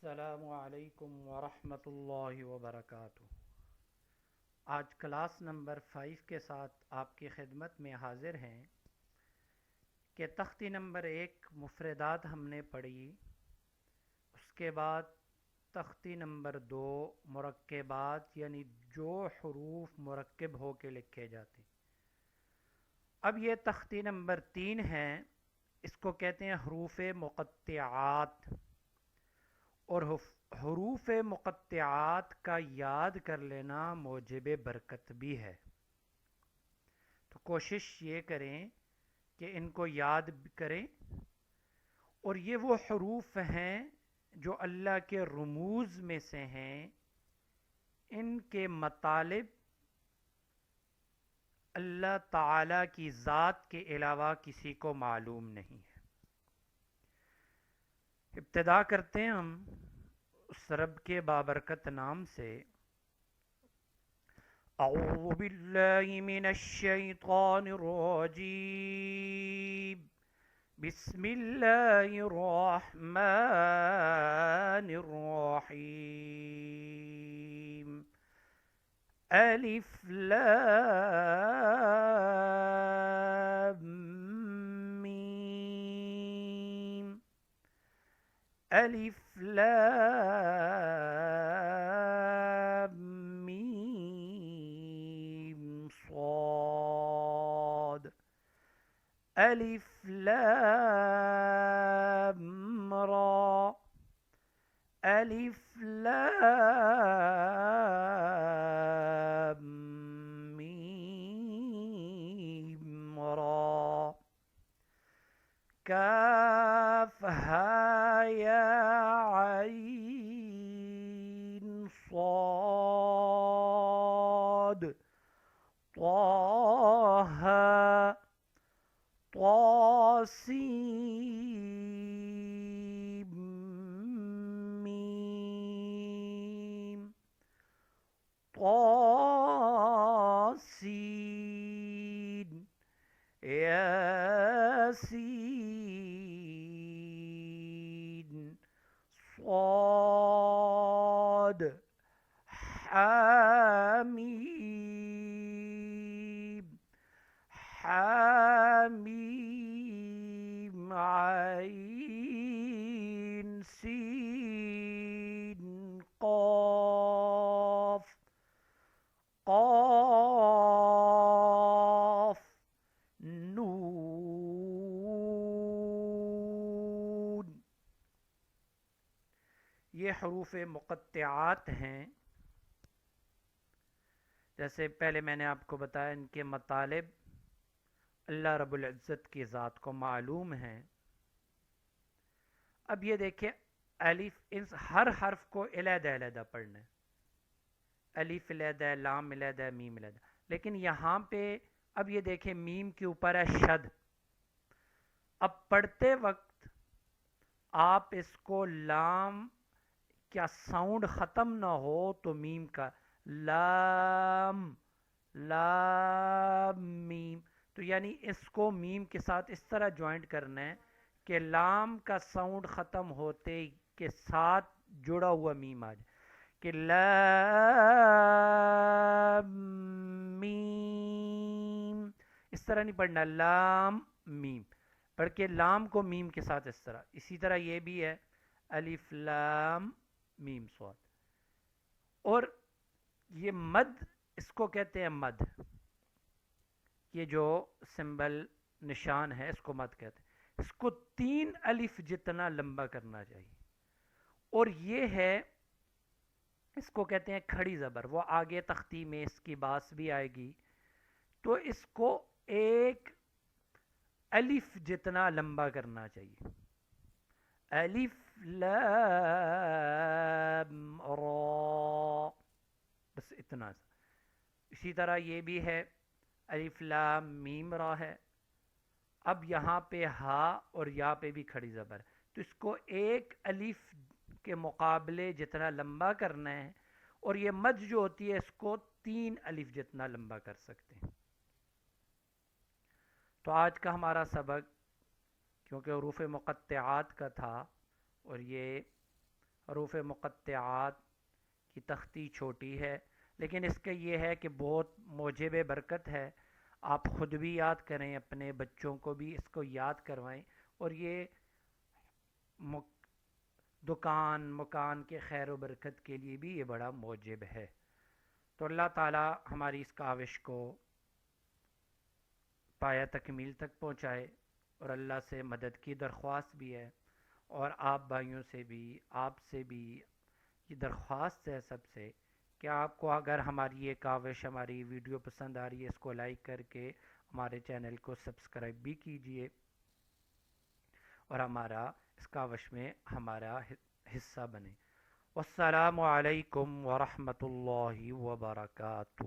السلام علیکم ورحمۃ اللہ وبرکاتہ۔ آج کلاس نمبر 5 کے ساتھ آپ کی خدمت میں حاضر ہیں کہ تختی نمبر 1 مفردات ہم نے پڑھی، اس کے بعد تختی نمبر 2 مرکبات، یعنی جو حروف مرکب ہو کے لکھے جاتے۔ اب یہ تختی نمبر 3 ہے، اس کو کہتے ہیں حروف مقطعات، اور حروف مقطعات کا یاد کر لینا موجب برکت بھی ہے، تو کوشش یہ کریں کہ ان کو یاد کریں۔ اور یہ وہ حروف ہیں جو اللہ کے رموز میں سے ہیں، ان کے مطالب اللہ تعالی کی ذات کے علاوہ کسی کو معلوم نہیں ہے۔ ابتدا کرتے ہیں ہم اس رب کے بابرکت نام سے۔ اعوذ باللہ من الشیطان الرجیم، بسم اللہ الرحمن الرحیم۔ الف لام میم، الف لام میم صاد، الف لام را، الف لام میم را، کاف ها یا عین صاد، طه طاسیم میم، طاسین یاسین صاد حامیم، حامیم عین سین قاف، قاف نون۔ یہ حروف مقطعات ہیں۔ جیسے پہلے میں نے آپ کو بتایا، ان کے مطالب اللہ رب العزت کی ذات کو معلوم ہیں۔ اب یہ دیکھیں، الف، ان ہر حرف کو علیحدہ علیحدہ پڑھنا ہے، الف علیحدہ، لام علیحدہ، میم علیحدہ، لیکن یہاں پہ اب یہ دیکھیں میم کے اوپر ہے شد۔ اب پڑھتے وقت آپ اس کو لام کیا ساؤنڈ ختم نہ ہو تو میم کا لام، لام میم، تو یعنی اس کو میم کے ساتھ اس طرح جوائنٹ کرنا ہے کہ لام کا ساؤنڈ ختم ہوتے کے ساتھ جڑا ہوا میم آ جائے، کہ لام میم، اس طرح نہیں پڑھنا لام میم، پڑھ کے لام کو میم کے ساتھ اس طرح۔ اسی طرح یہ بھی ہے الف لام میم صاد۔ اور یہ مد، اس کو کہتے ہیں مد، یہ جو سمبل نشان ہے اس کو مد کہتے ہیں۔ اس کو 3 الف جتنا لمبا کرنا چاہیے، اور یہ ہے، اس کو کہتے ہیں کھڑی زبر، وہ آگے تختی میں اس کی باس بھی آئے گی، تو اس کو 1 الف جتنا لمبا کرنا چاہیے، الف لام را، بس اتنا سا۔ اسی طرح یہ بھی ہے الف لام میم را ہے۔ اب یہاں پہ ہا اور یا پہ بھی کھڑی زبر، تو اس کو 1 الف کے مقابلے جتنا لمبا کرنا ہے، اور یہ مد جو ہوتی ہے اس کو 3 الف جتنا لمبا کر سکتے ہیں۔ تو آج کا ہمارا سبق، کیونکہ حروف مقطعات کا تھا اور یہ حروف مقطعات کی تختی چھوٹی ہے، لیکن اس کا یہ ہے کہ بہت موجب برکت ہے. آپ خود بھی یاد کریں، اپنے بچوں کو بھی اس کو یاد کروائیں، اور یہ دکان مکان کے خیر و برکت کے لیے بھی یہ بڑا موجب ہے. تو اللہ تعالی ہماری اس کاوش کو پایا تکمیل تک پہنچائے، اور اللہ سے مدد کی درخواست بھی ہے، اور آپ بھائیوں سے بھی، آپ سے بھی یہ درخواست ہے سب سے، کہ آپ کو اگر ہماری یہ کاوش، ہماری ویڈیو پسند آ رہی ہے، اس کو لائک کر کے ہمارے چینل کو سبسکرائب بھی کیجئے، اور ہمارا اس کاوش میں ہمارا حصہ بنے. والسلام علیکم ورحمۃ اللہ وبرکاتہ.